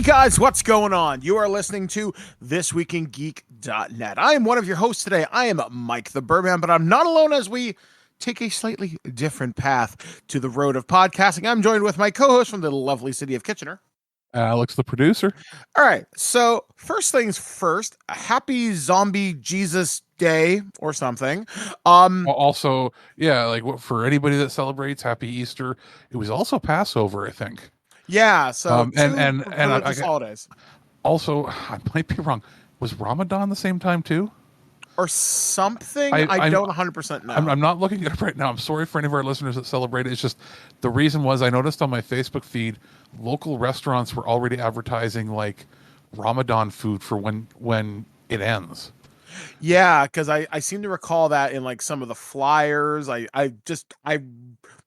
Guys, what's going on? You are listening to ThisWeekInGeek.net. I am one of your hosts today. I am Mike the Birdman, but I'm not alone as we take a slightly different path to the road of podcasting. I'm joined with my co-host from the lovely city of Kitchener, Alex, the producer. All right, so first things first, happy Zombie Jesus Day or something. Also, yeah, like for anybody that celebrates, Happy Easter. It was also Passover, I think. Yeah, so And two and and religious holidays. also, I might be wrong. Was Ramadan the same time too? Or something. I, I I'm don't 100% know. I'm not looking at it right now. I'm sorry for any of our listeners that celebrate it. It's just the reason was I noticed on my Facebook feed, local restaurants were already advertising like Ramadan food for when it ends. Yeah, because I seem to recall that in like some of the flyers. I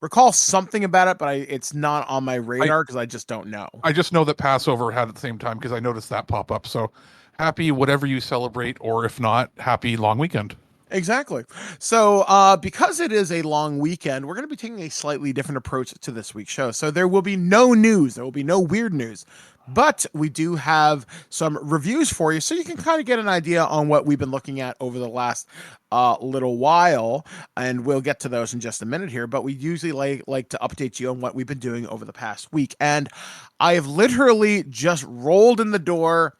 recall something about it, but it's not on my I radar because I just don't know. I just know that Passover had at the same time because I noticed that pop up. So happy whatever you celebrate, or if not, happy long weekend. Exactly. So, because it is a long weekend, we're going to be taking a slightly different approach to this week's show. So, there will be no news, there will be no weird news, but we do have some reviews for you so you can kind of get an idea on what we've been looking at over the last little while. And we'll get to those in just a minute here. But we usually like to update you on what we've been doing over the past week. And I have literally just rolled in the door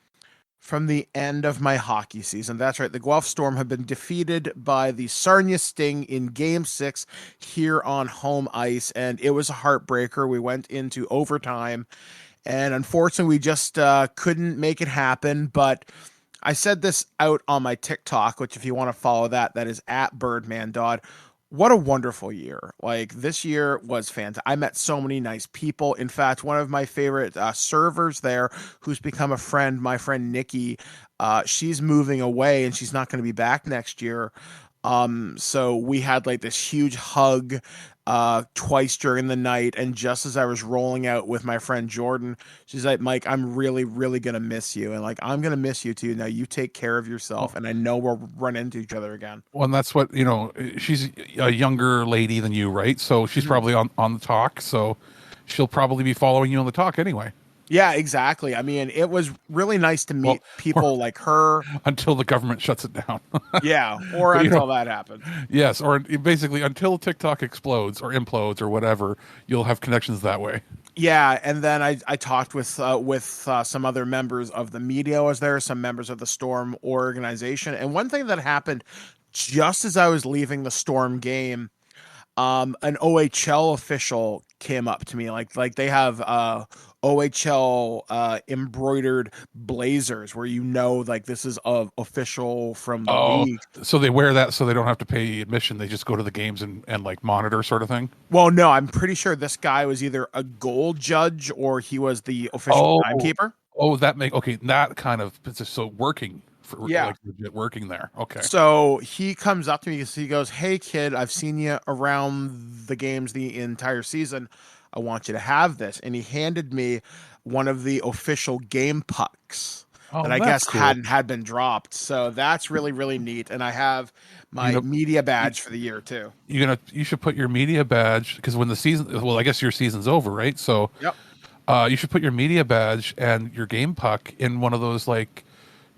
from the end of my hockey season. That's right. The Guelph Storm have been defeated by the Sarnia Sting in Game 6 here on home ice, and it was a heartbreaker. We went into overtime, and unfortunately, we just couldn't make it happen, but I said this out on my TikTok, which if you want to follow that is at BirdmanDod. What a wonderful year. Like, this year was fantastic. I met so many nice people. In fact, one of my favorite servers there, who's become a friend, my friend Nikki, she's moving away and she's not going to be back next year. So we had like this huge hug twice during the night, and just as I was rolling out with my friend Jordan, she's like, Mike, I'm really, really gonna miss you, and like, I'm gonna miss you too. Now you take care of yourself, and I know we'll run into each other again. Well, and that's what, she's a younger lady than you, right? So she's probably on the talk. So she'll probably be following you on the talk anyway. Yeah, exactly. I mean, it was really nice to meet people like her. Until the government shuts it down. Yeah, or But, until that happens. Yes, or basically until TikTok explodes or implodes or whatever, you'll have connections that way. Yeah, and then I talked with some other members of the media. Was there some members of the Storm organization? And one thing that happened just as I was leaving the Storm game, an OHL official came up to me. Like they have OHL embroidered blazers where like this is official from the league. So they wear that so they don't have to pay admission. They just go to the games and like monitor sort of thing. Well, no, I'm pretty sure this guy was either a goal judge or he was the official timekeeper. That kind of so working. Like legit working there. Okay. So he comes up to me, he goes, "Hey kid, I've seen you around the games the entire season. I want you to have this." And he handed me one of the official game pucks that I guess cool. had been dropped. So that's really, really neat. And I have my media badge for the year too. You should put your media badge, because when the season, well, I guess your season's over, right? So yep. You should put your media badge and your game puck in one of those, like,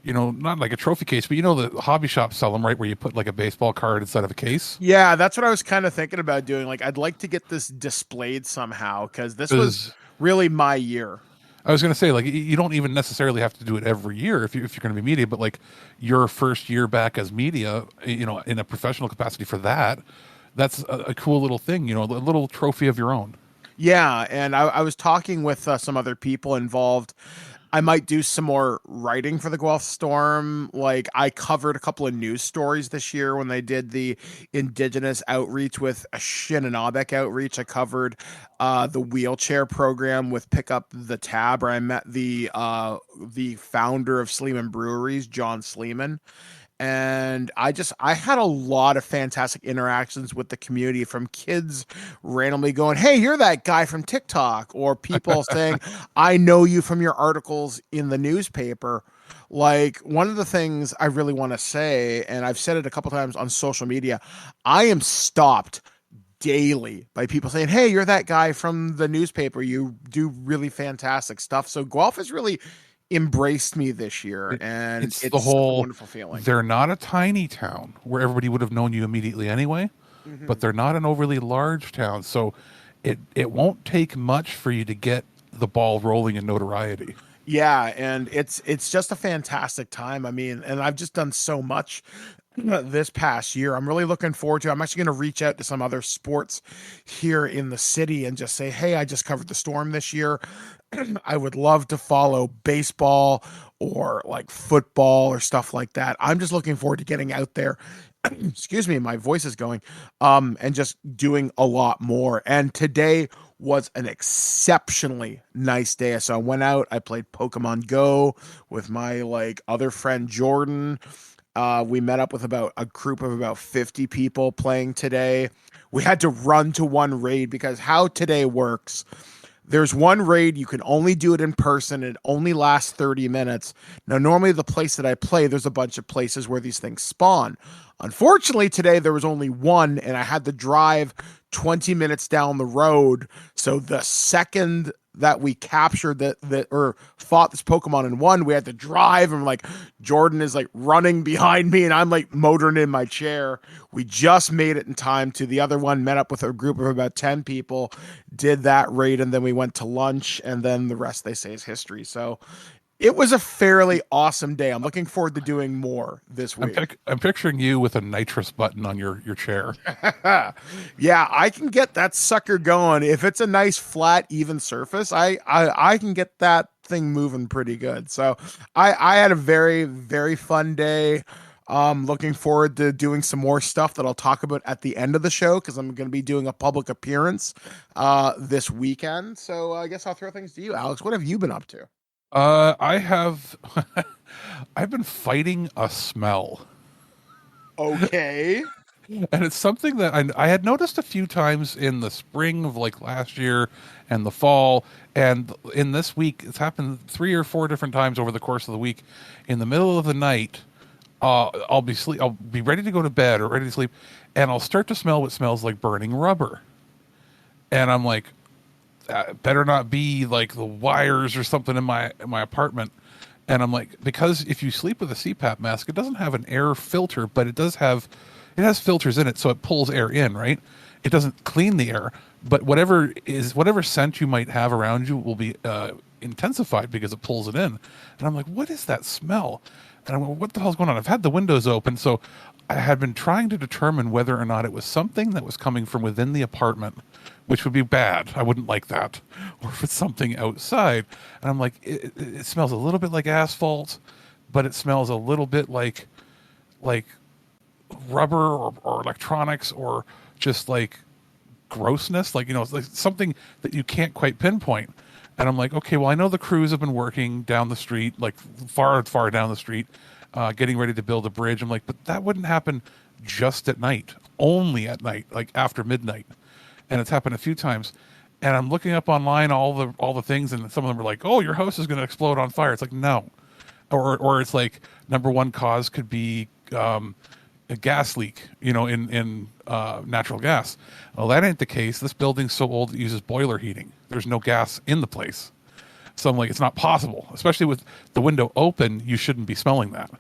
not like a trophy case, but the hobby shops sell them, right? Where you put like a baseball card inside of a case. Yeah, that's what I was kind of thinking about doing. Like, I'd like to get this displayed somehow, because this was really my year. I was going to say, like, you don't even necessarily have to do it every year if you're going to be media, but like your first year back as media, in a professional capacity for that's a cool little thing, a little trophy of your own. Yeah, and I was talking with some other people involved. I might do some more writing for the Guelph Storm. Like, I covered a couple of news stories this year when they did the Indigenous outreach with a Shinnecock outreach. I covered the wheelchair program with Pick Up the Tab, where I met the founder of Sleeman Breweries, John Sleeman. And I had a lot of fantastic interactions with the community, from kids randomly going, "Hey, you're that guy from TikTok," or people saying, "I know you from your articles in the newspaper." Like, one of the things I really want to say, and I've said it a couple times on social media, I am stopped daily by people saying, "Hey, you're that guy from the newspaper. You do really fantastic stuff." So Guelph has really embraced me this year, It, and it's the it's such a whole, wonderful feeling. they're not a tiny town where everybody would have known you immediately anyway, but Hmm. they're not an overly large town. So it won't take much for you to get the ball rolling in notoriety. Yeah, and it's just a fantastic time. I mean, and I've just done so much this past year. I'm really looking forward to. I'm actually going to reach out to some other sports here in the city and just say, "Hey, I just covered the Storm this year. I would love to follow baseball or like football or stuff like that." I'm just looking forward to getting out there. Excuse me, my voice is going. And just doing a lot more. And today was an exceptionally nice day. So I went out, I played Pokemon Go with my like other friend Jordan. We met up with about a group of about 50 people playing today. We had to run to one raid because how today works, there's one raid, you can only do it in person. It only lasts 30 minutes. Now, normally the place that I play, there's a bunch of places where these things spawn. Unfortunately, today there was only one, and I had to drive 20 minutes down the road. So the second that we captured that or fought this Pokemon and won, we had to drive, and like Jordan is like running behind me, and I'm like motoring in my chair. We just made it in time to the other one, met up with a group of about 10 people, did that raid, and then we went to lunch, and then the rest they say is history. So it was a fairly awesome day. I'm looking forward to doing more this week. I'm picturing you with a nitrous button on your chair. Yeah, I can get that sucker going. If it's a nice flat even surface, I can get that thing moving pretty good. So I had a very very fun day. Looking forward to doing some more stuff that I'll talk about at the end of the show because I'm going to be doing a public appearance this weekend. So I guess I'll throw things to you, Alex. What have you been up to? I have, I've been fighting a smell, Okay. and it's something that I had noticed a few times in the spring of like last year and the fall, and in this week it's happened 3 or 4 different times over the course of the week. In the middle of the night, I'll be ready to go to bed or ready to sleep, and I'll start to smell what smells like burning rubber, and I'm like, better not be like the wires or something in my apartment. And I'm like, because if you sleep with a CPAP mask, it doesn't have an air filter, but it has filters in it, so it pulls air in, right? It doesn't clean the air, but whatever scent you might have around you will be intensified because it pulls it in. And I'm like, what is that smell? And I'm like, what the hell's going on? I've had the windows open, so I had been trying to determine whether or not it was something that was coming from within the apartment, which would be bad. I wouldn't like that. Or if it's something outside. And I'm like, it smells a little bit like asphalt, but it smells a little bit like rubber or electronics or just like grossness. Like, it's like something that you can't quite pinpoint. And I'm like, okay, well, I know the crews have been working down the street, like far, far down the street, getting ready to build a bridge. I'm like, but that wouldn't happen just at night, only at night, like after midnight. And it's happened a few times. And I'm looking up online all the things, and some of them are like, "Oh, your house is going to explode on fire." It's like, no, or it's like number one cause could be a gas leak, in natural gas. Well, that ain't the case. This building's so old it uses boiler heating. There's no gas in the place, so I'm like, it's not possible. Especially with the window open, you shouldn't be smelling that.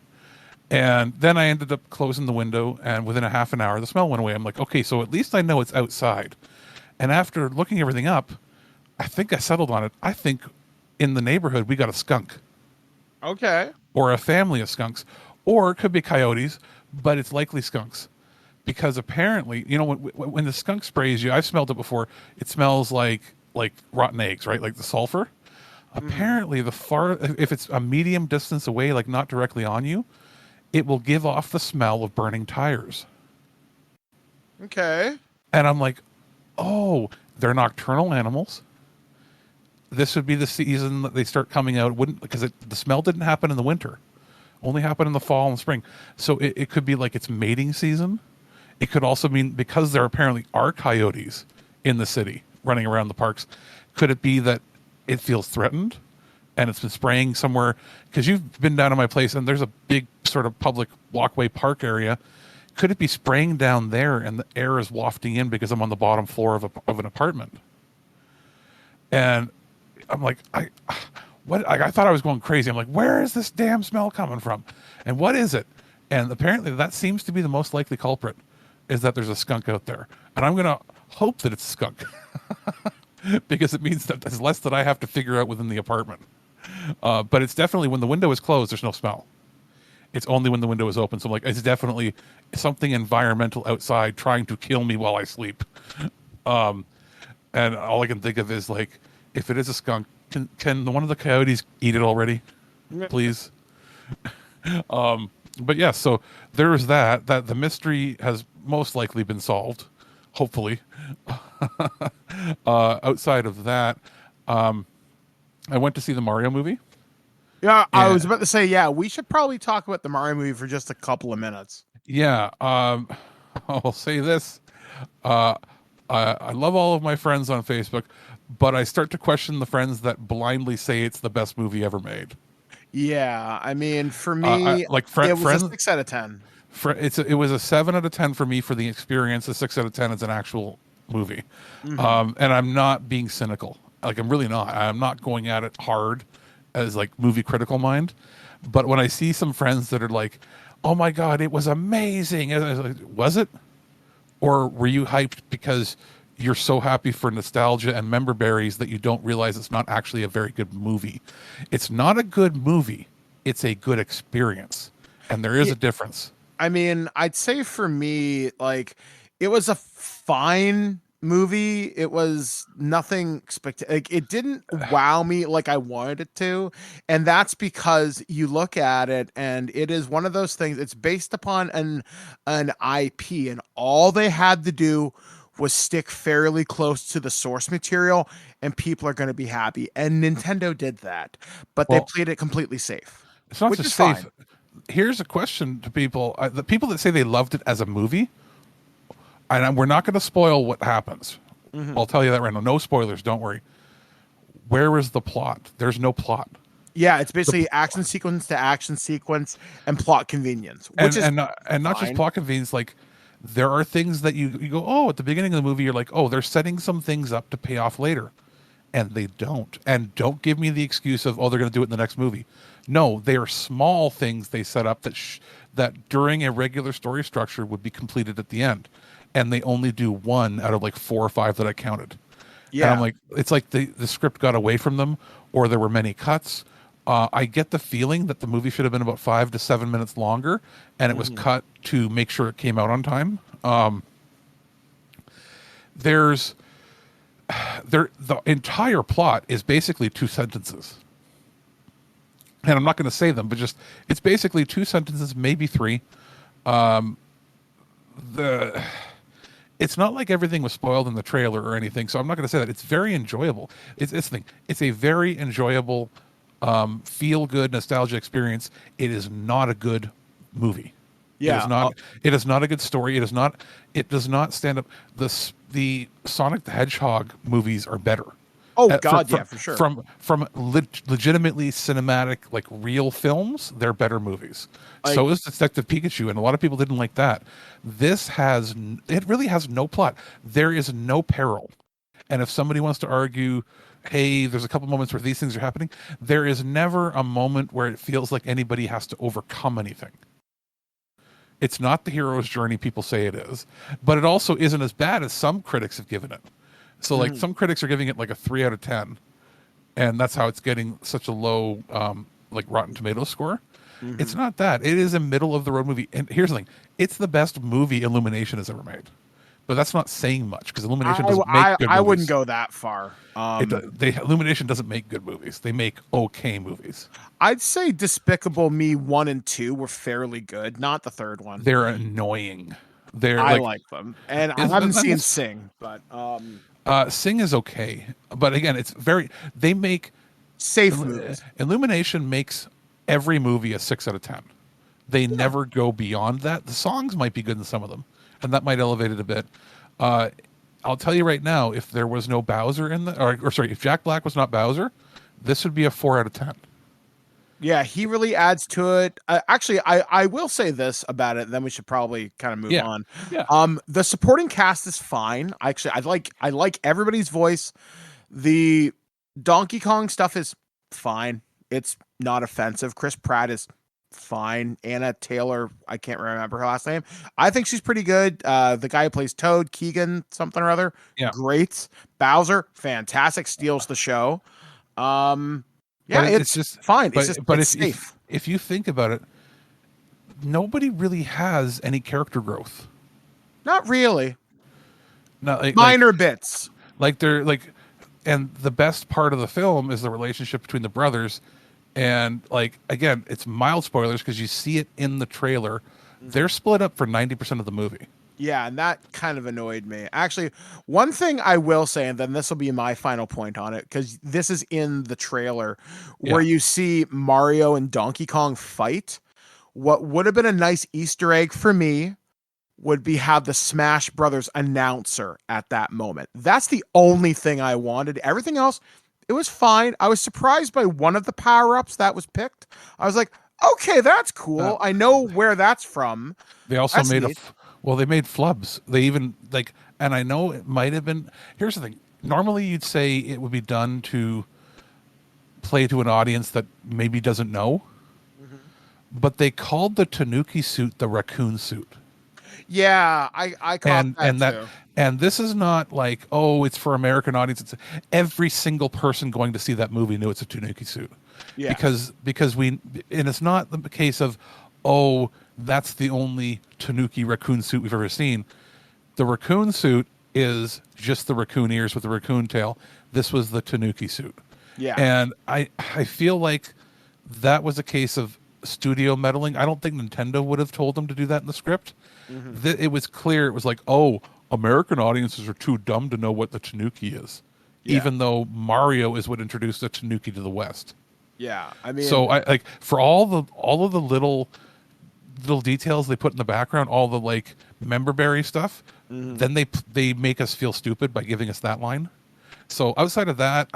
And then I ended up closing the window, and within a half an hour, the smell went away. I'm like, okay, so at least I know it's outside. And after looking everything up, I think I settled on it. I think in the neighborhood, we got a skunk Okay. or a family of skunks, or it could be coyotes, but it's likely skunks. Because apparently, when the skunk sprays you, I've smelled it before, it smells like rotten eggs, right? Like the sulfur. Hmm. Apparently, if it's a medium distance away, like not directly on you, it will give off the smell of burning tires. Okay. And I'm like, oh, they're nocturnal animals. This would be the season that they start coming out. Wouldn't because the smell didn't happen in the winter, only happened in the fall and spring. So it could be like it's mating season. It could also mean because there apparently are coyotes in the city running around the parks. Could it be that it feels threatened and it's been spraying somewhere? Because you've been down to my place and there's a big sort of public walkway park area. Could it be spraying down there and the air is wafting in because I'm on the bottom floor of an apartment? And I'm like, I thought I was going crazy. I'm like, where is this damn smell coming from? And what is it? And apparently that seems to be the most likely culprit, is that there's a skunk out there. And I'm going to hope that it's a skunk because it means that there's less that I have to figure out within the apartment. But it's definitely, when the window is closed, there's no smell. It's only when the window is open. So I'm like, it's definitely something environmental outside trying to kill me while I sleep. And all I can think of is, like, if it is a skunk, can one of the coyotes eat it already, please? But yeah, so there's that the mystery has most likely been solved, hopefully. Outside of that, I went to see the Mario movie. Yeah, I was about to say, yeah, we should probably talk about the Mario movie for just a couple of minutes. Yeah, I'll say this. I love all of my friends on Facebook, but I start to question the friends that blindly say it's the best movie ever made. Yeah, I mean, for me, like it was a 6 out of 10. It was a 7 out of 10 for me for the experience. A 6 out of 10 is an actual movie. And I'm not being cynical. Like, I'm really not. I'm not going at it hard as, like, movie critical mind. But when I see some friends that are like, oh my God, it was amazing. And I was like, was it? Or were you hyped because you're so happy for nostalgia and member berries that you don't realize it's not actually a very good movie? It's not a good movie. It's a good experience. And there is a difference. I mean, I'd say for me, like, it was a fine movie. It was nothing spectacular. Like, it didn't wow me like I wanted it to. And that's because you look at it and it is one of those things. It's based upon an IP, and all they had to do was stick fairly close to the source material, and people are going to be happy. And Nintendo did that, but they played it completely safe. It's not which just is safe. fine. Here's a question to people. The people that say they loved it as a movie, and we're not going to spoil what happens. I'll tell you that right now. No spoilers. Don't worry. Where is the plot? There's no plot. Yeah, it's basically action sequence to action sequence and plot convenience, which is not just plot convenience. Like, there are things that you go, oh, at the beginning of the movie, you're like, oh, they're setting some things up to pay off later, and they don't. And don't give me the excuse of, oh, they're going to do it in the next movie. No, they are small things they set up that during a regular story structure would be completed at the end, and they only do one out of like 4 or 5 that I counted. Yeah, and I'm like, it's like the script got away from them, or there were many cuts. I get the feeling that the movie should have been about 5 to 7 minutes longer, and it was cut to make sure it came out on time. The entire plot is basically 2 sentences. And I'm not going to say them, but just, it's basically 2 sentences, maybe 3. It's not like everything was spoiled in the trailer or anything, so I'm not going to say that. It's very enjoyable. It's a very enjoyable, feel-good nostalgia experience. It is not a good movie. Yeah, it is not a good story. It does not stand up. The Sonic the Hedgehog movies are better. Oh God, for sure. From legitimately cinematic, like, real films, they're better movies. So is Detective Pikachu, and a lot of people didn't like that. It really has no plot. There is no peril. And if somebody wants to argue, hey, there's a couple moments where these things are happening, there is never a moment where it feels like anybody has to overcome anything. It's not the hero's journey people say it is, but it also isn't as bad as some critics have given it. So, like, some critics are giving it like a 3 out of 10, and that's how it's getting such a low, like, Rotten Tomatoes score. It's not that. It is a middle of the road movie. And here's the thing: it's the best movie Illumination has ever made. But that's not saying much, because Illumination doesn't make good movies. I wouldn't go that far. Illumination doesn't make good movies. They make okay movies. I'd say Despicable Me 1 and 2 were fairly good, not the third one. They're annoying. I like them, and I haven't seen Sing, but Sing is okay. But again, they make safe movies. Illumination makes every movie a 6 out of 10. They never go beyond that. The songs might be good in some of them, and that might elevate it a bit. I'll tell you right now, if there was no Bowser in if Jack Black was not Bowser, this would be a 4 out of 10. Yeah, he really adds to it. Actually, I will say this about it. Then we should probably kind of move Yeah, on. yeah. The supporting cast is fine. Actually, I like everybody's voice. The Donkey Kong stuff is fine. It's not offensive. Chris Pratt is fine. Anna Taylor, I can't remember her last name. I think she's pretty good. The guy who plays Toad, Keegan something or other, Yeah. great. Bowser, fantastic, steals the show. Um, But yeah, it's it's just, fine. It's but it's safe. if you think about it, nobody really has any character growth. Not really. Not Minor bits. like they're like, and the best part of the film is the relationship between the brothers. And like, again, it's mild spoilers because you see it in the trailer. They're split up for 90% of the movie. Yeah, and that kind of annoyed me. Actually, one thing I will say, and then this will be my final point on it, because this is in the trailer where Yeah. you see Mario and Donkey Kong fight. What would have been a nice Easter egg for me would be have the Smash Brothers announcer at that moment. That's the only thing I wanted. Everything else, it was fine. I was surprised by one of the power-ups that was picked. I was like, okay, that's cool. I know where that's from. They also That's made neat. well, they made flubs. They even like, and I know it might have been. Here's the thing. Normally, you'd say it would be done to play to an audience that maybe doesn't know, but they called the Tanuki suit the raccoon suit. Yeah, I caught that too. And this is not like, oh, it's for American audience. It's every single person going to see that movie knew it's a Tanuki suit. Yeah. Because we, and it's not the case of, oh, that's the only Tanuki raccoon suit we've ever seen. The raccoon suit is just the raccoon ears with the raccoon tail. This was the Tanuki suit. Yeah. And I feel like that was a case of studio meddling. I don't think Nintendo would have told them to do that in the script. It was clear. It was like, oh, American audiences are too dumb to know what the Tanuki is, Yeah. even though Mario is what introduced the Tanuki to the West. Yeah, I mean, So I like for all of the little details they put in the background, all the like memberberry stuff. Then they make us feel stupid by giving us that line. So outside of that,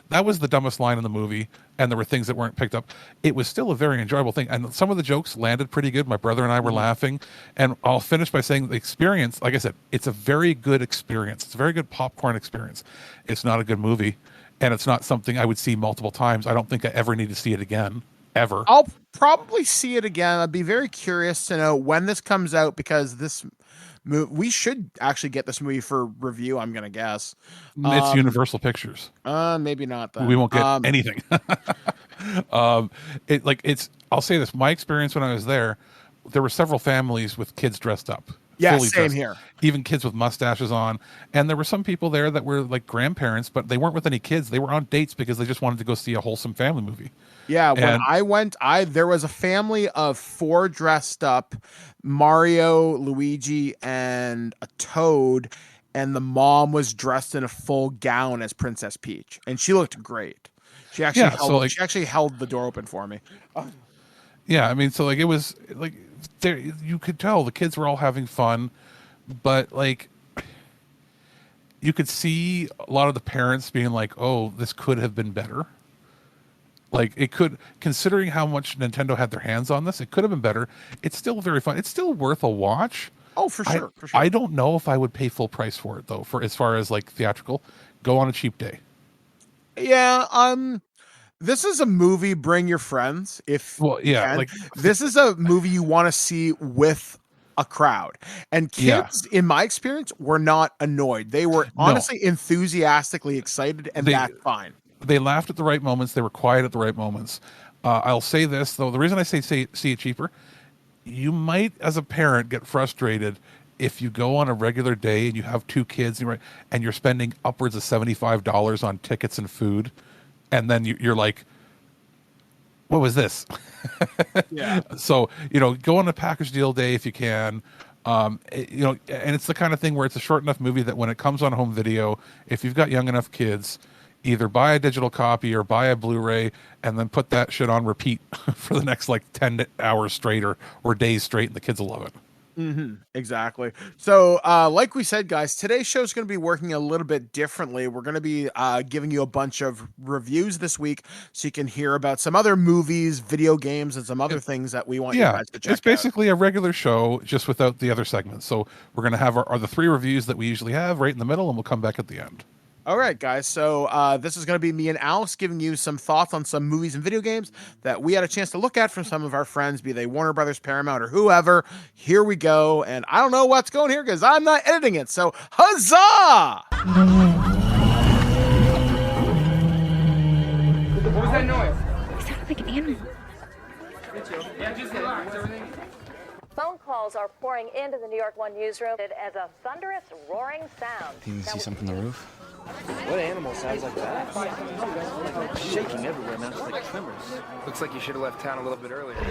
that was the dumbest line in the movie, and there were things that weren't picked up. It was still a very enjoyable thing, and some of the jokes landed pretty good. My brother and I were laughing, and I'll finish by saying the experience, like I said, it's a very good experience. It's a very good popcorn experience. It's not a good movie, and it's not something I would see multiple times. I don't think I ever need to see it again, ever. I'll probably see it again. I'd be very curious to know when this comes out, because this we should actually get this movie for review, I'm gonna guess. It's Universal Pictures. Maybe not then. We won't get anything. I'll say this. My experience when I was there were several families with kids dressed up. Yeah, fully same dressed, here. even kids with mustaches on. And there were some people there that were like grandparents, but they weren't with any kids. They were on dates because they just wanted to go see a wholesome family movie. Yeah, when I went, there was a family of 4 dressed up, Mario, Luigi, and a Toad, and the mom was dressed in a full gown as Princess Peach, and she looked great. She actually held the door open for me. Yeah, I mean, so like it was like there, you could tell the kids were all having fun, but like you could see a lot of the parents being like, "Oh, this could have been better." Like it could, considering how much Nintendo had their hands on this, it could have been better. It's still very fun. It's still worth a watch. Oh, for sure, for sure. I don't know if I would pay full price for it though. For as far as like theatrical, go on a cheap day. Yeah, this is a movie. Bring your friends if Well, you yeah, can. like This is a movie you want to see with a crowd. And kids, in my experience, were not annoyed. They were honestly enthusiastically excited, and that's fine. They laughed at the right moments. They were quiet at the right moments. I'll say this though: the reason I say see it cheaper, you might, as a parent, get frustrated if you go on a regular day and you have 2 kids and you're spending upwards of $75 on tickets and food, and then you're like, "What was this?" Yeah. So go on a package deal day if you can. And it's the kind of thing where it's a short enough movie that when it comes on home video, if you've got young enough kids, either buy a digital copy or buy a Blu-ray and then put that shit on repeat for the next like 10 hours straight or days straight, and the kids will love it. Exactly. So, like we said, guys, today's show is going to be working a little bit differently. We're going to be giving you a bunch of reviews this week so you can hear about some other movies, video games, and some other things that we want you guys to check it's basically a regular show just without the other segments. So we're going to have the 3 reviews that we usually have right in the middle, and we'll come back at the end. All right, guys. So this is going to be me and Alex giving you some thoughts on some movies and video games that we had a chance to look at from some of our friends, be they Warner Brothers, Paramount, or whoever. Here we go. And I don't know what's going here because I'm not editing it. So huzzah! What was that noise? It sounded like an animal. Yeah, just relax. Everything. Phone calls are pouring into the New York One newsroom as a thunderous roaring sound. Do you see something on the roof? What animal sounds like that? Like shaking everywhere, man. It's like tremors. Looks like you should have left town a little bit earlier. What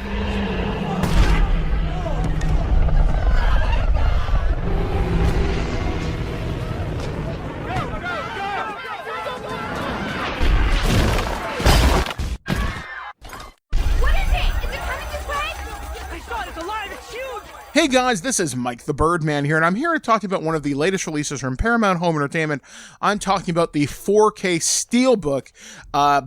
is it? Is it coming this way? I saw it. It's alive. It's huge. Hey guys, this is Mike the Birdman here, and I'm here to talk about one of the latest releases from Paramount Home Entertainment. I'm talking about the 4K Steelbook,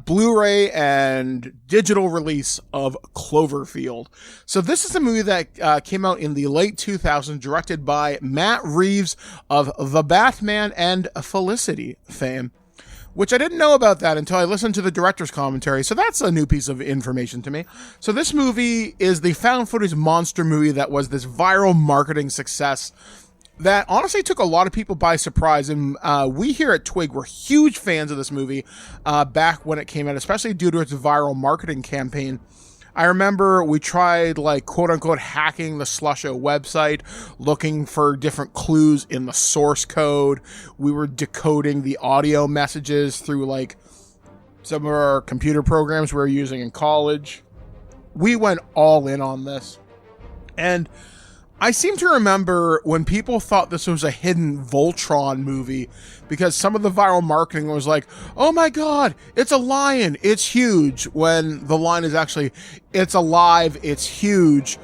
Blu-ray, and digital release of Cloverfield. So this is a movie that came out in the late 2000s, directed by Matt Reeves of The Batman and Felicity fame, which I didn't know about that until I listened to the director's commentary. So that's a new piece of information to me. So this movie is the found footage monster movie that was this viral marketing success that honestly took a lot of people by surprise. And we here at TWIG were huge fans of this movie back when it came out, especially due to its viral marketing campaign. I remember we tried, like, quote-unquote hacking the Slusho website, looking for different clues in the source code. We were decoding the audio messages through, like, some of our computer programs we were using in college. We went all in on this. And I seem to remember when people thought this was a hidden Voltron movie because some of the viral marketing was like, oh my God, it's a lion, it's huge, when the line is actually, it's alive, it's huge,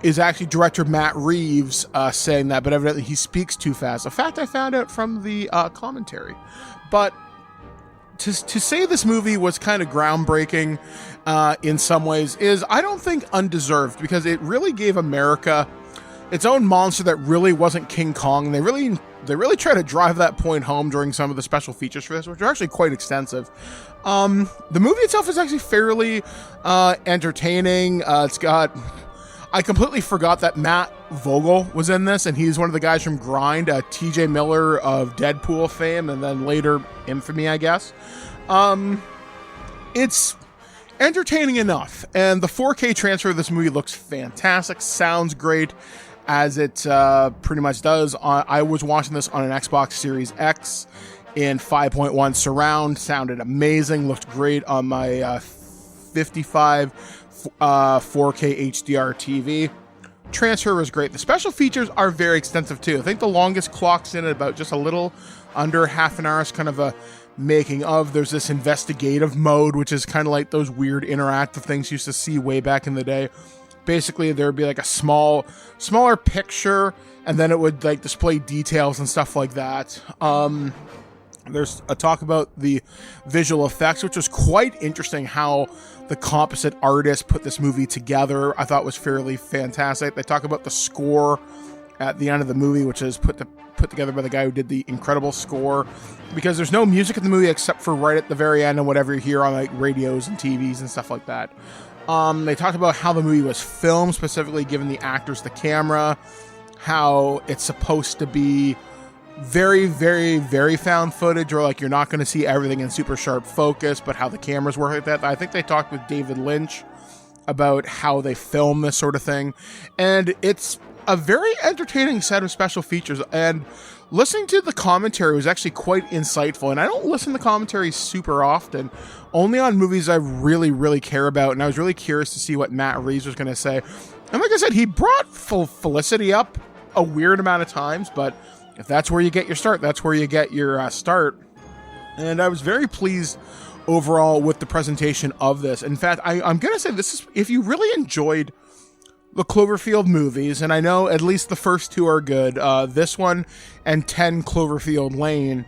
is actually director Matt Reeves saying that, but evidently he speaks too fast. A fact I found out from the commentary. But to say this movie was kind of groundbreaking in some ways is, I don't think, undeserved, because it really gave America its own monster that really wasn't King Kong. They really try to drive that point home during some of the special features for this, which are actually quite extensive. The movie itself is actually fairly entertaining. I completely forgot that Matt Vogel was in this, and he's one of the guys from Grind, TJ Miller of Deadpool fame, and then later infamy, I guess. It's entertaining enough, and the 4K transfer of this movie looks fantastic, sounds great, as it pretty much does. I was watching this on an Xbox Series X in 5.1 surround. Sounded amazing, looked great on my 55 4K HDR TV. Transfer was great. The special features are very extensive too. I think the longest clock's in at about just a little under half an hour. It's kind of a making of. There's this investigative mode, which is kind of like those weird interactive things you used to see way back in the day. Basically, there would be like a smaller picture, and then it would like display details and stuff like that. There's a talk about the visual effects, which was quite interesting, how the composite artist put this movie together. I thought was fairly fantastic. They talk about the score at the end of the movie, which is put together by the guy who did the incredible score, because there's no music in the movie except for right at the very end and whatever you hear on like radios and TVs and stuff like that. They talked about how the movie was filmed, specifically giving the actors the camera, how it's supposed to be very, very, very found footage, or like you're not going to see everything in super sharp focus, but how the cameras work like that. I think they talked with David Lynch about how they film this sort of thing, and it's a very entertaining set of special features, and listening to the commentary was actually quite insightful. And I don't listen to commentaries super often, only on movies I really, really care about, and I was really curious to see what Matt Reeves was going to say. And like I said, he brought Felicity up a weird amount of times, but if that's where you get your start, that's where you get your start. And I was very pleased overall with the presentation of this. In fact, I'm going to say this is, if you really enjoyed the Cloverfield movies, and I know at least the first two are good. This one and 10 Cloverfield Lane.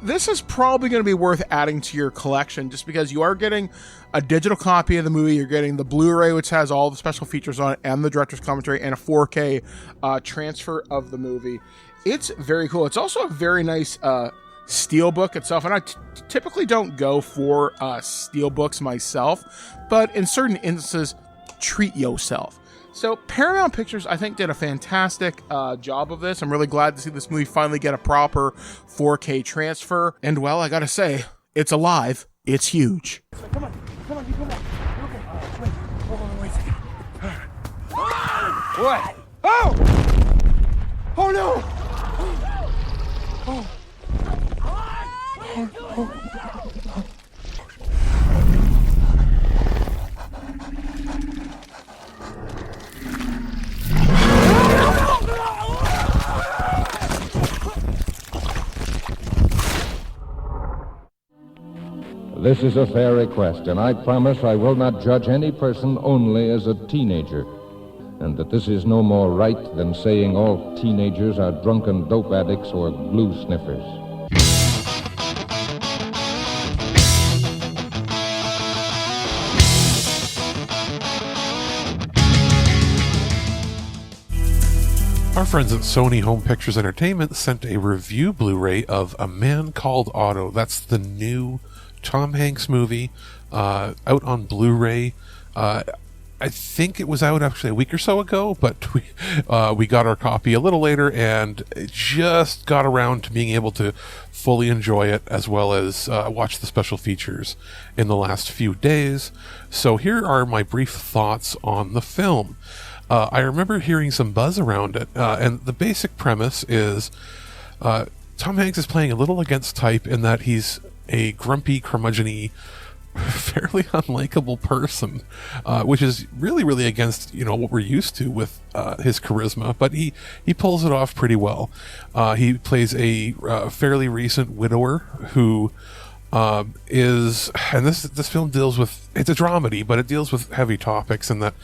This is probably going to be worth adding to your collection just because you are getting a digital copy of the movie. You're getting the Blu-ray, which has all the special features on it, and the director's commentary, and a 4K transfer of the movie. It's very cool. It's also a very nice Steelbook itself, and I typically don't go for Steelbooks myself, but in certain instances, treat yourself. So Paramount Pictures, I think, did a fantastic job of this. I'm really glad to see this movie finally get a proper 4K transfer. And, well, I gotta say, it's alive. It's huge. So come on, you come on. Okay, wait a second. What? Oh! Oh no! This is a fair request, and I promise I will not judge any person only as a teenager, and that this is no more right than saying all teenagers are drunken dope addicts or glue sniffers. Our friends at Sony Home Pictures Entertainment sent a review Blu-ray of A Man Called Otto. That's the new Tom Hanks movie out on Blu-ray. I think it was out actually a week or so ago, but we got our copy a little later and just got around to being able to fully enjoy it as well as watch the special features in the last few days. So here are my brief thoughts on the film. I remember hearing some buzz around it, and the basic premise is Tom Hanks is playing a little against type in that he's a grumpy, curmudgeon-y, fairly unlikable person, which is really, really against what we're used to with his charisma. But he pulls it off pretty well. He plays a fairly recent widower who is, and this film deals with, it's a dramedy, but it deals with heavy topics in that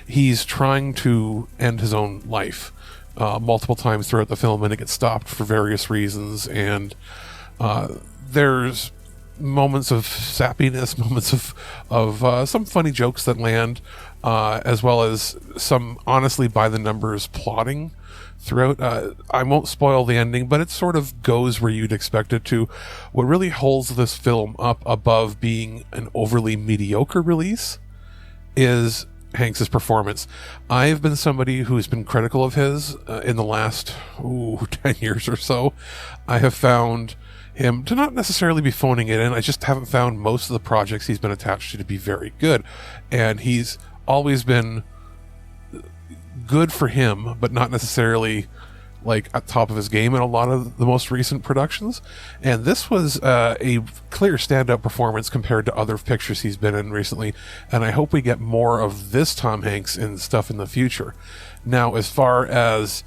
he's trying to end his own life multiple times throughout the film, and it gets stopped for various reasons. And there's moments of sappiness, moments of some funny jokes that land, as well as some honestly by the numbers plotting throughout. I won't spoil the ending, but it sort of goes where you'd expect it to. What really holds this film up above being an overly mediocre release is Hanks's performance. I've been somebody who's been critical of his in the last 10 years or so. I have found him to not necessarily be phoning it in. I just haven't found most of the projects he's been attached to be very good. And he's always been good for him, but not necessarily like at top of his game in a lot of the most recent productions. And this was a clear standout performance compared to other pictures he's been in recently. And I hope we get more of this Tom Hanks in stuff in the future. Now, as far as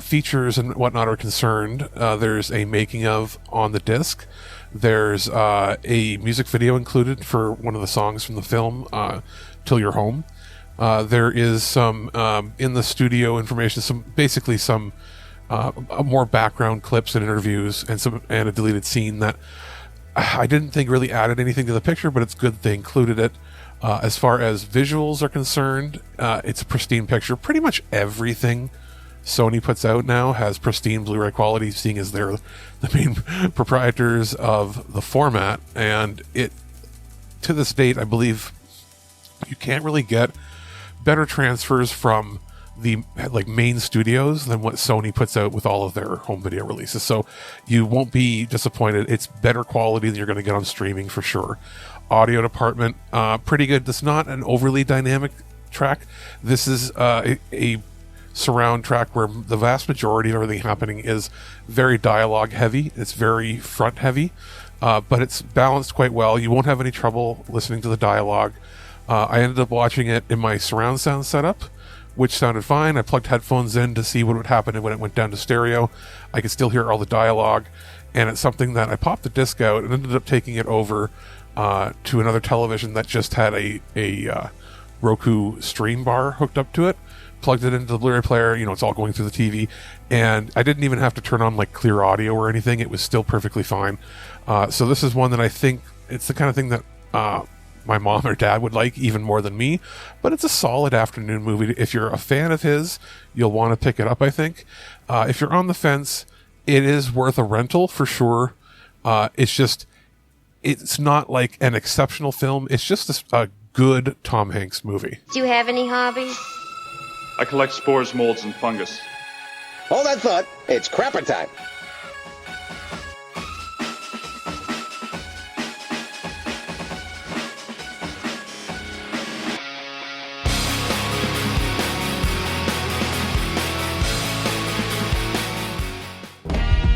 features and whatnot are concerned, there's a making of on the disc. There's a music video included for one of the songs from the film, Till You're Home. There is some in the studio information, some more background clips and interviews, and a deleted scene that I didn't think really added anything to the picture, but it's good they included it. As far as visuals are concerned, it's a pristine picture. Pretty much everything Sony puts out now has pristine Blu-ray quality, seeing as they're the main proprietors of the format. And it, to this date, I believe you can't really get better transfers from the main studios than what Sony puts out with all of their home video releases. So you won't be disappointed. It's better quality than you're going to get on streaming for sure. Audio department, pretty good. It's not an overly dynamic track. This is a surround track where the vast majority of everything happening is very dialogue heavy. It's very front heavy, but it's balanced quite well. You won't have any trouble listening to the dialogue. I ended up watching it in my surround sound setup, which sounded fine. I plugged headphones in to see what would happen when it went down to stereo. I could still hear all the dialogue, and it's something that I popped the disc out and ended up taking it over to another television that just had a Roku stream bar hooked up to it, plugged it into the Blu-ray player. It's all going through the TV, and I didn't even have to turn on like clear audio or anything. It was still perfectly fine. So this is one that I think it's the kind of thing that my mom or dad would like even more than me, but it's a solid afternoon movie. If you're a fan of his, you'll want to pick it up, I think. If you're on the fence, it is worth a rental for sure. It's not like an exceptional film. It's just a good Tom Hanks movie. Do you have any hobbies? I collect spores, molds, and fungus. Hold that thought. It's crapper time.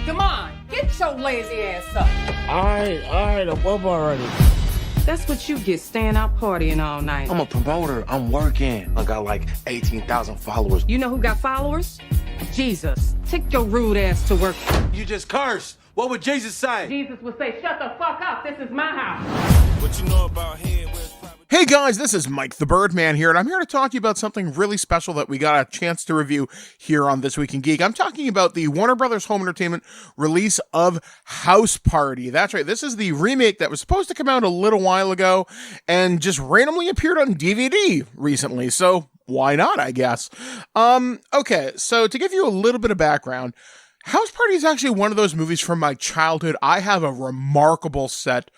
Come on, get your lazy ass up. All right, I'm up already. That's what you get staying out partying all night. I'm a promoter. I'm working. I got like 18,000 followers. You know who got followers? Jesus. Take your rude ass to work. You just cursed. What would Jesus say? Jesus would say, shut the fuck up. This is my house. What you know about here? Hey guys, this is Mike the Birdman here, and I'm here to talk to you about something really special that we got a chance to review here on This Week in Geek. I'm talking about the Warner Brothers Home Entertainment release of House Party. That's right, this is the remake that was supposed to come out a little while ago and just randomly appeared on DVD recently, so why not, I guess. Okay, so to give you a little bit of background, House Party is actually one of those movies from my childhood I have a remarkable set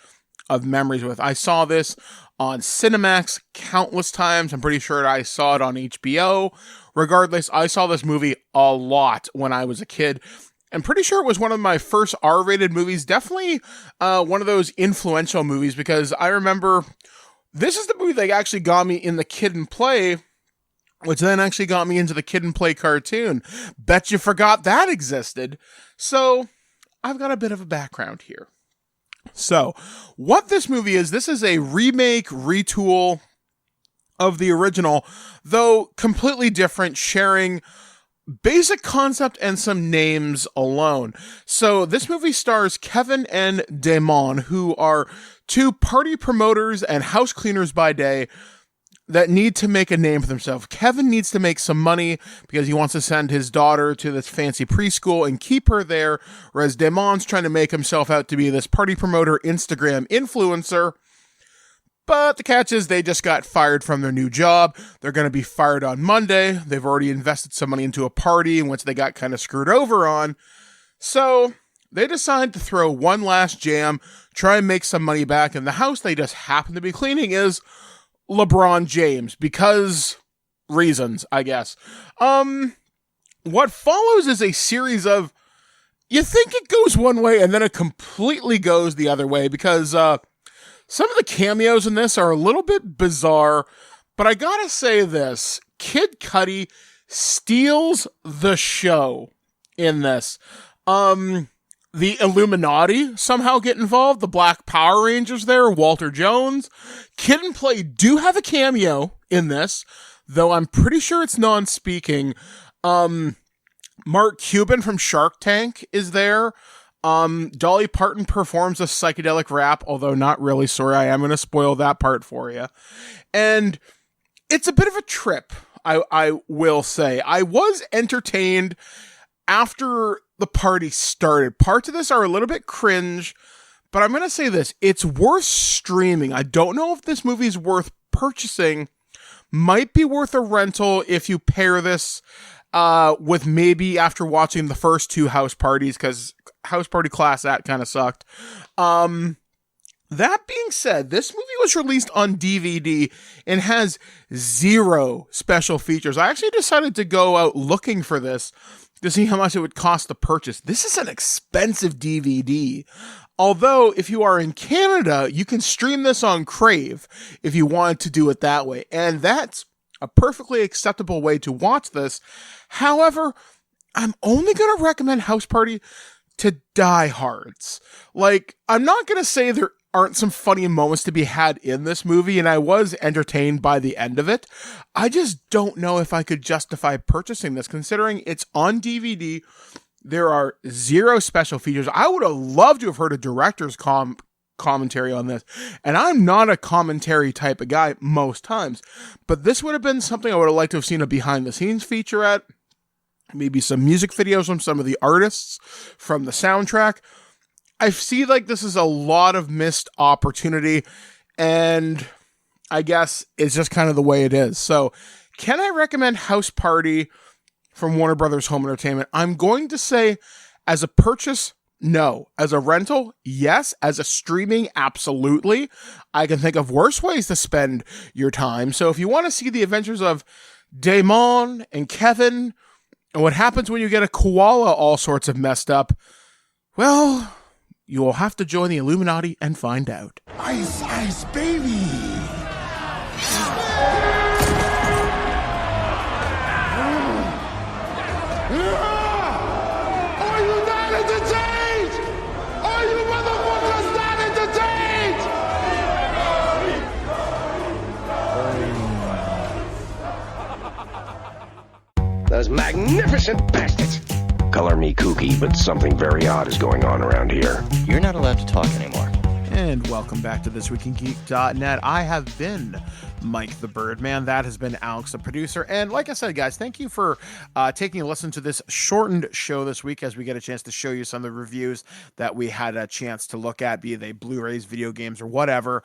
of memories with. I saw this on Cinemax countless times. I'm pretty sure I saw it on HBO. Regardless, I saw this movie a lot when I was a kid. I'm pretty sure it was one of my first R-rated movies. Definitely one of those influential movies, because I remember this is the movie that actually got me in the Kid and Play, which then actually got me into the Kid and Play cartoon. Bet you forgot that existed. So I've got a bit of a background here. So, what this movie is, this is a remake, retool of the original, though completely different, sharing basic concept and some names alone. So, this movie stars Kevin and Damon, who are two party promoters and house cleaners by day that need to make a name for themselves. Kevin needs to make some money because he wants to send his daughter to this fancy preschool and keep her there, whereas Damon's trying to make himself out to be this party promoter, Instagram influencer. But the catch is they just got fired from their new job. They're going to be fired on Monday. They've already invested some money into a party in which they got kind of screwed over on. So they decide to throw one last jam, try and make some money back, and the house they just happen to be cleaning is LeBron James, because reasons, I guess. What follows is a series of, you think it goes one way and then it completely goes the other way, because some of the cameos in this are a little bit bizarre, but I gotta say this, Kid Cudi steals the show in this. The Illuminati somehow get involved. The Black Power Rangers there, Walter Jones. Kid and Play do have a cameo in this, though I'm pretty sure it's non-speaking. Mark Cuban from Shark Tank is there. Dolly Parton performs a psychedelic rap, although not really. Sorry, I am going to spoil that part for you. And it's a bit of a trip, I will say. I was entertained after the party started. Parts of this are a little bit cringe, but I'm going to say this. It's worth streaming. I don't know if this movie is worth purchasing. Might be worth a rental if you pair this with maybe after watching the first two House Parties, because House Party Class Act kind of sucked. That being said, this movie was released on DVD and has 0 special features. I actually decided to go out looking for this to see how much it would cost to purchase. This is an expensive DVD. Although, if you are in Canada, you can stream this on Crave if you wanted to do it that way. And that's a perfectly acceptable way to watch this. However, I'm only going to recommend House Party to diehards. Like, I'm not going to say there aren't some funny moments to be had in this movie, and I was entertained by the end of it. I just don't know if I could justify purchasing this, considering it's on DVD. There are 0 special features. I would have loved to have heard a director's commentary on this. And I'm not a commentary type of guy most times, but this would have been something I would have liked to have seen a behind the scenes featurette, maybe some music videos from some of the artists from the soundtrack. I see like this is a lot of missed opportunity, and I guess it's just kind of the way it is. So can I recommend House Party from Warner Brothers Home Entertainment? I'm going to say as a purchase, no. As a rental, yes. As a streaming, absolutely. I can think of worse ways to spend your time. So if you want to see the adventures of Damon and Kevin and what happens when you get a koala all sorts of messed up, well, you will have to join the Illuminati and find out. Ice, ice, baby. Are you not entertained? Are you motherfuckers not entertained? Those magnificent bastards. Color me kooky, but something very odd is going on around here. You're not allowed to talk anymore. And welcome back to ThisWeekInGeek.net. I have been Mike the Birdman. That has been Alex the producer. And like I said, guys, thank you for taking a listen to this shortened show this week as we get a chance to show you some of the reviews that we had a chance to look at, be they Blu-rays, video games, or whatever.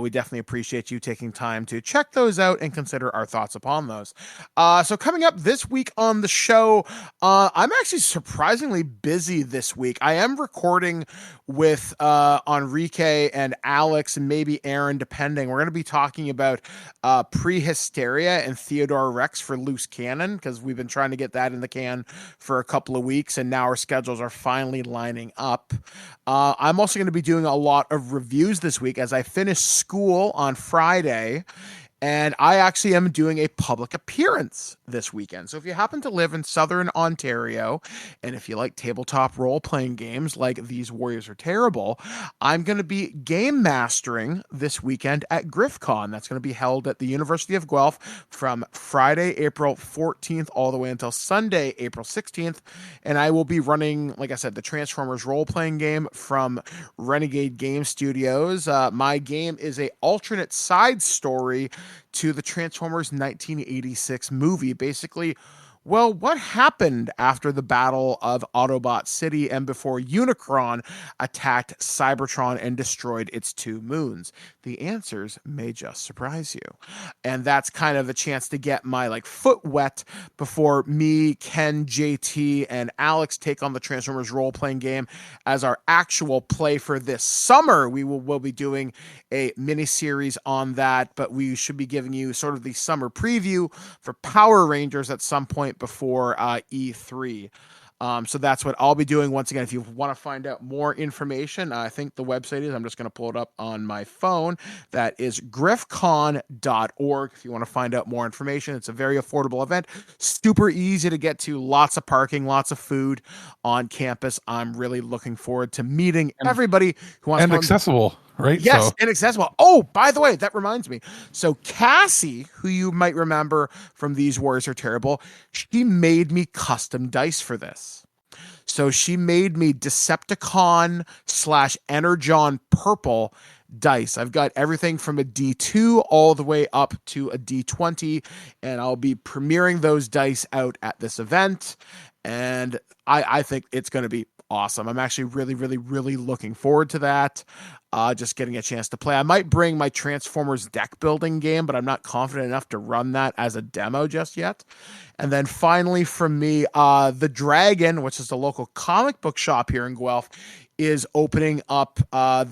We definitely appreciate you taking time to check those out and consider our thoughts upon those. So coming up this week on the show, I'm actually surprisingly busy this week. I am recording with Enrique and Alex and maybe Aaron, depending. We're going to be talking about Prehysteria and Theodore Rex for Loose Cannon, because we've been trying to get that in the can for a couple of weeks, and now our schedules are finally lining up. I'm also going to be doing a lot of reviews this week as I finish school on Friday, and I actually am doing a public appearance this weekend. So if you happen to live in Southern Ontario, and if you like tabletop role-playing games like These Warriors Are Terrible, I'm going to be game mastering this weekend at GriffCon. That's going to be held at the University of Guelph from Friday, April 14th, all the way until Sunday, April 16th. And I will be running, like I said, the Transformers role-playing game from Renegade Game Studios. My game is a alternate side story to the Transformers 1986 movie. Basically, well, what happened after the Battle of Autobot City and before Unicron attacked Cybertron and destroyed its 2 moons? The answers may just surprise you. And that's kind of a chance to get my foot wet before me, Ken, JT, and Alex take on the Transformers role-playing game as our actual play for this summer. We'll be doing a mini-series on that, but we should be giving you sort of the summer preview for Power Rangers at some point before E3. So that's what I'll be doing. Once again, if you want to find out more information, I think the website is, I'm just going to pull it up on my phone. That is griffcon.org. If you want to find out more information, it's a very affordable event, super easy to get to, lots of parking, lots of food on campus. I'm really looking forward to meeting everybody who wants to. And accessible. Right? Yes, so. inaccessible. Oh, by the way, that reminds me. So Cassie, who you might remember from These Warriors Are Terrible, she made me custom dice for this. So she made me Decepticon/Energon purple dice. I've got everything from a D2 all the way up to a D20, and I'll be premiering those dice out at this event. And I think it's going to be awesome. I'm actually really, really, really looking forward to that. Just getting a chance to play. I might bring my Transformers deck building game, but I'm not confident enough to run that as a demo just yet. And then finally from me, The Dragon, which is the local comic book shop here in Guelph, is opening up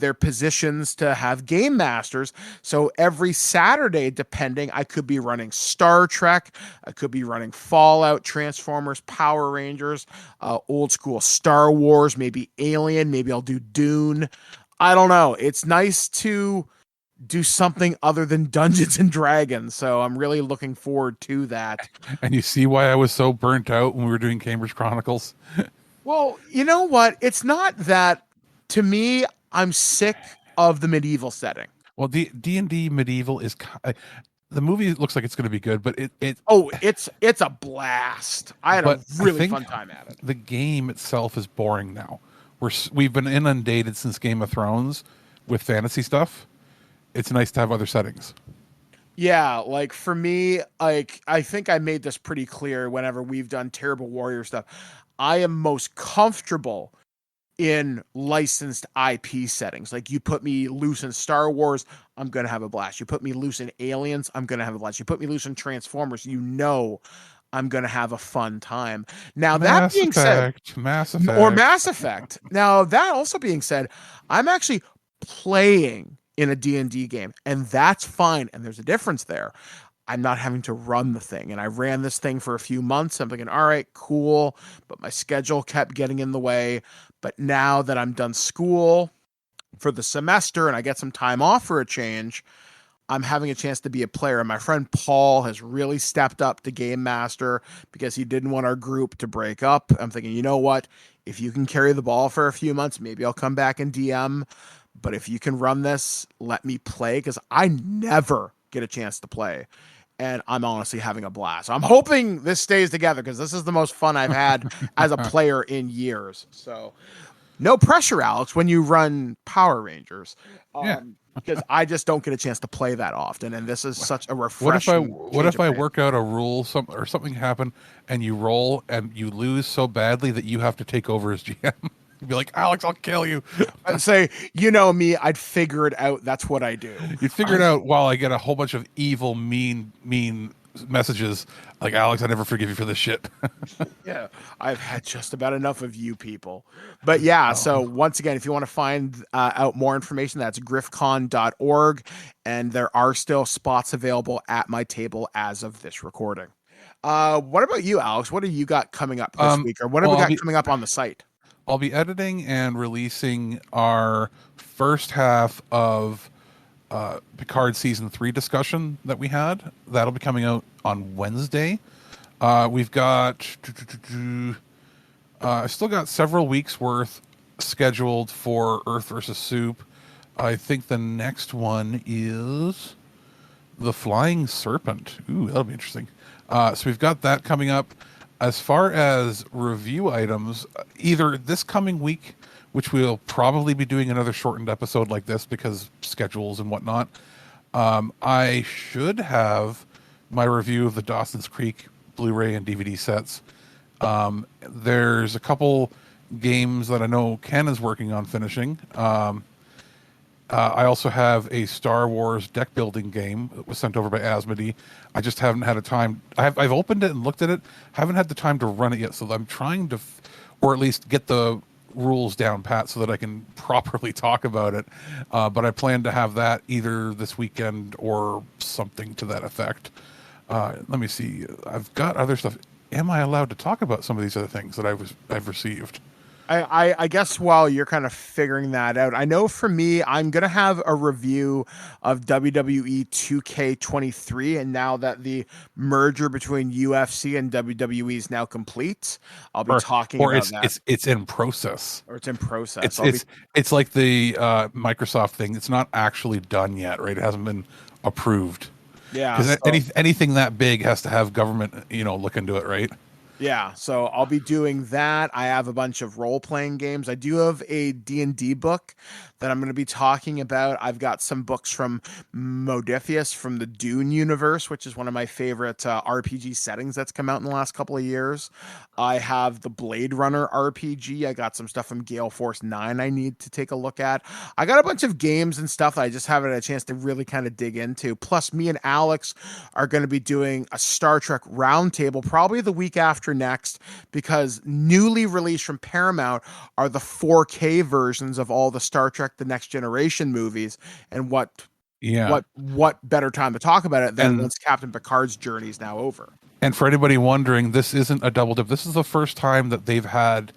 their positions to have game masters. So every Saturday, depending, I could be running Star Trek, I could be running Fallout, Transformers, Power Rangers, old school Star Wars, maybe Alien, maybe I'll do Dune. I don't know. It's nice to do something other than Dungeons and Dragons. So I'm really looking forward to that. And you see why I was so burnt out when we were doing Cambridge Chronicles? Well, you know what? It's not that. To me, I'm sick of the medieval setting. Well, D&D medieval is... the movie looks like it's going to be good, but it's a blast. I had a really fun time at it. The game itself is boring now. We've been inundated since Game of Thrones with fantasy stuff, it's nice to have other settings. Yeah, like for me, like I think I made this pretty clear whenever we've done Terrible Warrior stuff. I am most comfortable in licensed IP settings. Like you put me loose in Star Wars, I'm going to have a blast. You put me loose in Aliens, I'm going to have a blast. You put me loose in Transformers, I'm going to have a fun time. Now that being said, Mass Effect. or Mass Effect. Now that also being said, I'm actually playing in a D&D game, and that's fine. And there's a difference there. I'm not having to run the thing. And I ran this thing for a few months. I'm thinking, all right, cool. But my schedule kept getting in the way. But now that I'm done school for the semester and I get some time off for a change, I'm having a chance to be a player. And my friend Paul has really stepped up to Game Master because he didn't want our group to break up. I'm thinking, you know what? If you can carry the ball for a few months, maybe I'll come back and DM. But if you can run this, let me play, because I never get a chance to play. And I'm honestly having a blast. I'm hoping this stays together because this is the most fun I've had as a player in years. So no pressure, Alex, when you run Power Rangers. Because I just don't get a chance to play that often. And this is such a refreshing. What if I work out a rule or something happen and you roll and you lose so badly that you have to take over as GM? You'd be like, Alex, I'll kill you. I'd say, you know me, I'd figure it out. That's what I do. You'd figure it out while I get a whole bunch of evil, mean messages like, Alex, I never forgive you for this shit. Yeah, I've had just about enough of you people. But yeah, so once again, if you want to find out more information, that's griffcon.org. And there are still spots available at my table as of this recording. What about you, Alex? What have you got coming up this week? Or what have we got coming up on the site? I'll be editing and releasing our first half of Picard Season 3 discussion that we had. That'll be coming out on Wednesday. We've got... I still got several weeks worth scheduled for Earth versus Soup. I think the next one is The Flying Serpent. Ooh, that'll be interesting. So we've got that coming up. As far as review items, either this coming week, which we'll probably be doing another shortened episode like this because schedules and whatnot, I should have my review of the Dawson's Creek Blu-ray and DVD sets. There's a couple games that I know Ken is working on finishing. I also have a Star Wars deck building game that was sent over by Asmodee. I just haven't had a time. I've opened it and looked at it. Haven't had the time to run it yet. So I'm trying to, or at least get the rules down pat so that I can properly talk about it. But I plan to have that either this weekend or something to that effect. Let me see. I've got other stuff. Am I allowed to talk about some of these other things that I've received? I guess while you're kind of figuring that out, I know for me, I'm going to have a review of WWE 2K23. And now that the merger between UFC and WWE is now complete, I'll be talking about that. It's in process. Or it's in process. It's like the Microsoft thing. It's not actually done yet, right? It hasn't been approved. Yeah. Because anything that big has to have government, look into it, right? Yeah, so I'll be doing that. I have a bunch of role-playing games. I do have a D&D book that I'm going to be talking about. I've got some books from Modifius from the Dune universe, which is one of my favorite RPG settings that's come out in the last couple of years. I have the Blade Runner RPG. I got some stuff from Gale Force 9 I need to take a look at. I got a bunch of games and stuff that I just haven't had a chance to really kind of dig into. Plus, me and Alex are going to be doing a Star Trek roundtable probably the week after next, because newly released from Paramount are the 4K versions of all the Star Trek The Next Generation movies, and what better time to talk about it than once Captain Picard's journey is now over. And for anybody wondering, this isn't a double dip. This is the first time that they've had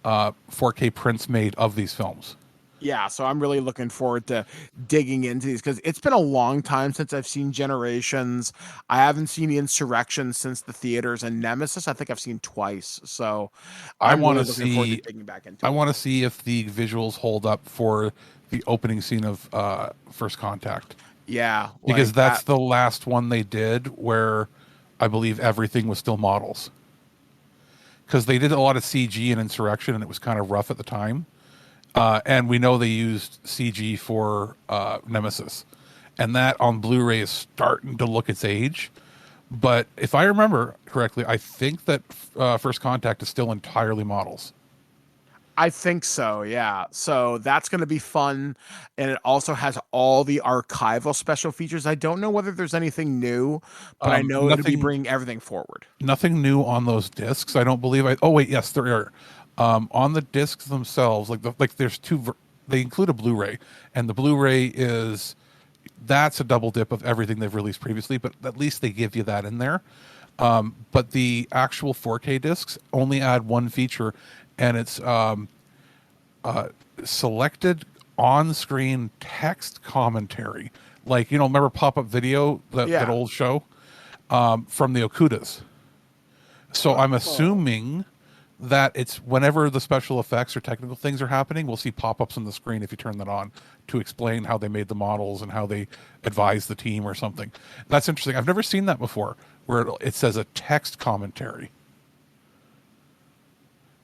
4K prints made of these films. Yeah, so I'm really looking forward to digging into these, because it's been a long time since I've seen Generations. I haven't seen Insurrection since the theaters, and Nemesis I think I've seen twice. So I'm really looking forward to digging back into it. I want to see if the visuals hold up for the opening scene of First Contact. Yeah. Because that's the last one they did where I believe everything was still models. Because they did a lot of CG in Insurrection, and it was kind of rough at the time. And we know they used CG for Nemesis, and that on Blu-ray is starting to look its age. But if I remember correctly, I think that First Contact is still entirely models. I think so, yeah. So that's going to be fun. And it also has all the archival special features. I don't know whether there's anything new, but I know it'll be bringing everything forward. Nothing new on those discs, I don't believe. Oh, wait, yes, there are. On the discs themselves, there's two, they include a Blu-ray, and the Blu-ray that's a double dip of everything they've released previously, but at least they give you that in there. But the actual 4K discs only add one feature, and it's selected on-screen text commentary. Like, remember Pop-Up Video, that old show? From the Okudas. So I'm assuming that it's whenever the special effects or technical things are happening, we'll see pop-ups on the screen if you turn that on to explain how they made the models and how they advise the team or something. That's interesting. I've never seen that before, where it says a text commentary.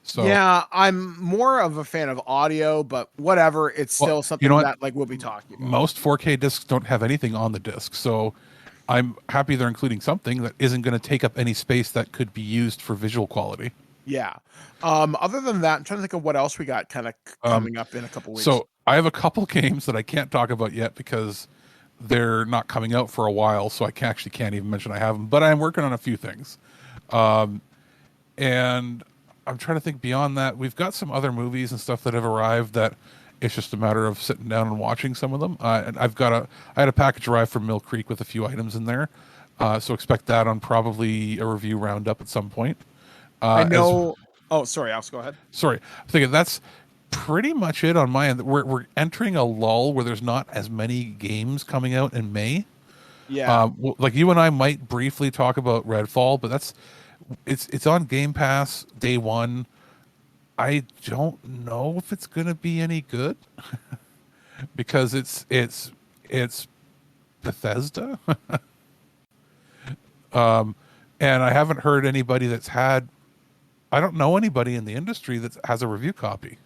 So yeah, I'm more of a fan of audio, but whatever. It's still something that we'll be talking about. Most 4K discs don't have anything on the disc, so I'm happy they're including something that isn't going to take up any space that could be used for visual quality. Yeah. Other than that, I'm trying to think of what else we got kind of coming up in a couple weeks. So I have a couple games that I can't talk about yet because they're not coming out for a while, so I can't even mention I have them. But I'm working on a few things. And I'm trying to think beyond that. We've got some other movies and stuff that have arrived that it's just a matter of sitting down and watching some of them. And I had a package arrive from Mill Creek with a few items in there. So expect that on probably a review roundup at some point. I know. Sorry, Alex, go ahead. Sorry. I'm thinking that's pretty much it on my end. We're entering a lull where there's not as many games coming out in May. Yeah. Like you and I might briefly talk about Redfall, but it's on Game Pass day one. I don't know if it's going to be any good because it's Bethesda. And I haven't heard anybody I don't know anybody in the industry that has a review copy.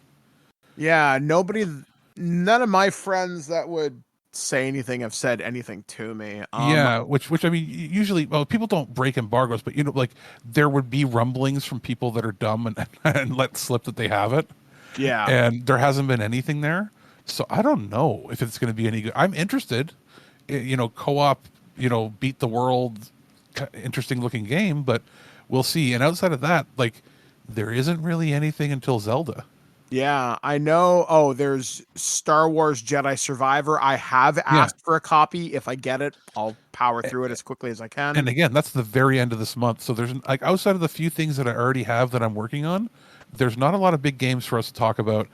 Yeah, none of my friends that would say anything have said anything to me. Yeah, which I mean, usually, people don't break embargoes, but there would be rumblings from people that are dumb and let slip that they have it. Yeah, and there hasn't been anything there, so I don't know if it's going to be any good. I'm interested, co-op, beat the world, interesting looking game, but we'll see. And outside of that, there isn't really anything until Zelda. Yeah, I know. There's Star Wars Jedi Survivor. I have asked for a copy. If I get it, I'll power through it as quickly as I can. And again, that's the very end of this month. So there's outside of the few things that I already have that I'm working on, there's not a lot of big games for us to talk about.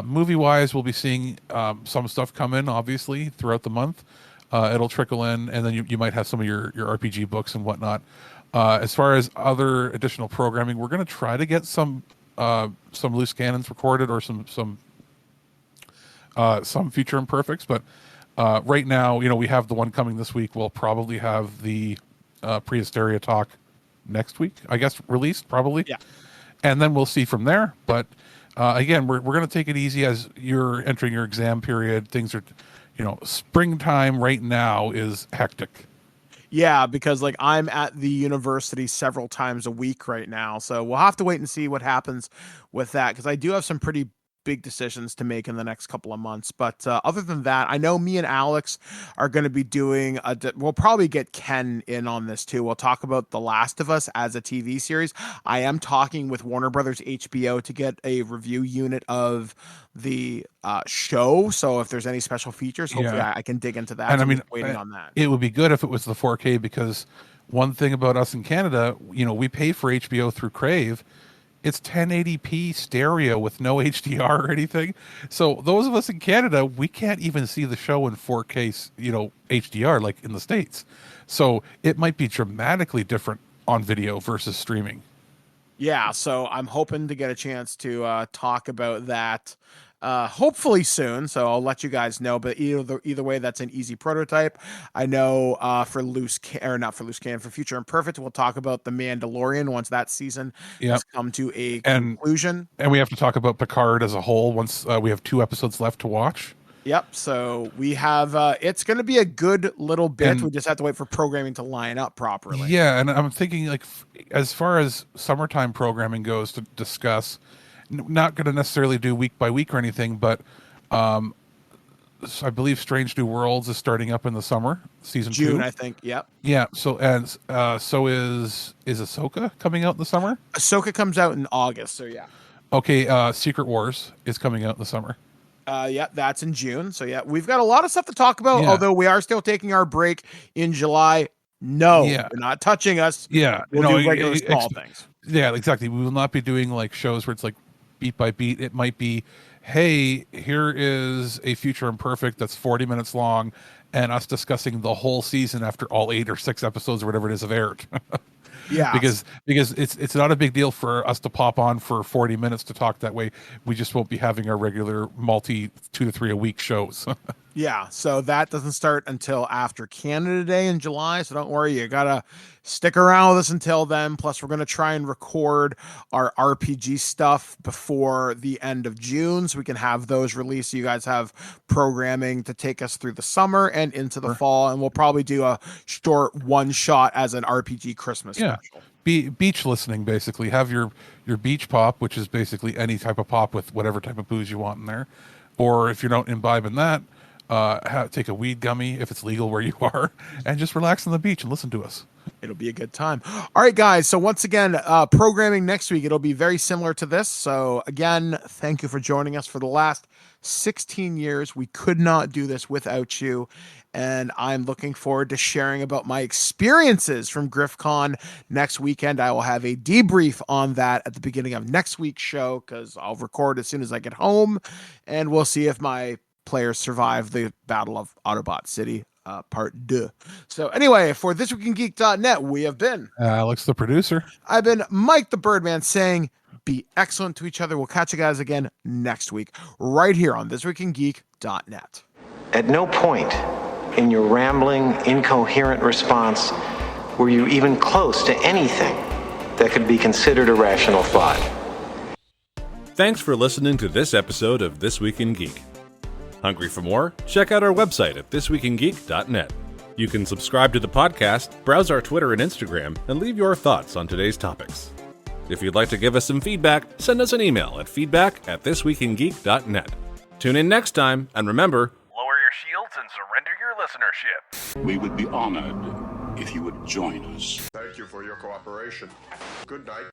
Movie-wise, we'll be seeing some stuff come in, obviously, throughout the month. It'll trickle in, and then you might have some of your RPG books and whatnot. As far as other additional programming, we're going to try to get some loose cannons recorded or some feature imperfects, but right now, we have the one coming this week. We'll probably have the Prehysteria talk next week, I guess, released probably. Yeah, and then we'll see from there. But again, we're going to take it easy as you're entering your exam period. Things are, springtime right now is hectic. Yeah, because I'm at the university several times a week right now, so we'll have to wait and see what happens with that, because I do have some pretty big decisions to make in the next couple of months. But other than that, I know me and Alex are going to be doing we'll probably get Ken in on this too. We'll talk about The Last of Us as a TV series. I am talking with Warner Brothers HBO to get a review unit of the show, so if there's any special features, hopefully I can dig into that. And I'm waiting on that. It would be good if it was the 4K, because one thing about us in Canada, we pay for HBO through Crave. It's 1080p stereo with no HDR or anything. So those of us in Canada, we can't even see the show in 4K, HDR like in the States. So it might be dramatically different on video versus streaming. Yeah, so I'm hoping to get a chance to talk about that hopefully soon. So I'll let you guys know. But either way, that's an easy prototype. I know for Future Imperfect, we'll talk about the Mandalorian once that season has come to a conclusion. And we have to talk about Picard as a whole once we have 2 episodes left to watch. Yep. So we have, it's going to be a good little bit. We just have to wait for programming to line up properly. Yeah. And I'm thinking, like, as far as summertime programming goes to discuss, not going to necessarily do week by week or anything, but I believe Strange New Worlds is starting up in the summer, season June, 2. I think. Yep. Yeah. So so is Ahsoka coming out in the summer? Ahsoka comes out in August. So yeah. Okay. Secret Wars is coming out in the summer. Yeah, that's in June. So yeah, we've got a lot of stuff to talk about. Yeah. Although we are still taking our break in July. No, you're not touching us. Yeah, we'll do regular small things. Yeah, exactly. We will not be doing like shows where it's like beat by beat. It might be, hey, here is a Future Imperfect that's 40 minutes long, and us discussing the whole season after all 8 or 6 episodes or whatever it is have aired. Yeah, because it's not a big deal for us to pop on for 40 minutes to talk that way. We just won't be having our regular 2 to 3 a week shows. Yeah, so that doesn't start until after Canada Day in July. So don't worry, you gotta stick around with us until then. Plus, we're gonna try and record our RPG stuff before the end of June, so we can have those released. So you guys have programming to take us through the summer and into the fall, and we'll probably do a short one shot as an RPG Christmas special. Beach listening, basically. Have your beach pop, which is basically any type of pop with whatever type of booze you want in there, or if you're not imbibing that. Take a weed gummy if it's legal where you are, and just relax on the beach and listen to us. It'll be a good time. All right, guys. So once again, programming next week, it'll be very similar to this. So again, thank you for joining us for the last 16 years. We could not do this without you. And I'm looking forward to sharing about my experiences from GriffCon next weekend. I will have a debrief on that at the beginning of next week's show, because I'll record as soon as I get home, and we'll see if my players survive the Battle of Autobot City, part 2. So anyway, for ThisWeekInGeek.net, we have been Alex, the producer. I've been Mike, the Birdman, saying be excellent to each other. We'll catch you guys again next week, right here on ThisWeekInGeek.net. At no point in your rambling, incoherent response were you even close to anything that could be considered a rational thought. Thanks for listening to this episode of This Week in Geek. Hungry for more? Check out our website at ThisWeekInGeek.net. You can subscribe to the podcast, browse our Twitter and Instagram, and leave your thoughts on today's topics. If you'd like to give us some feedback, send us an email at feedback@ThisWeekInGeek.net. Tune in next time, and remember, lower your shields and surrender your listenership. We would be honored if you would join us. Thank you for your cooperation. Good night.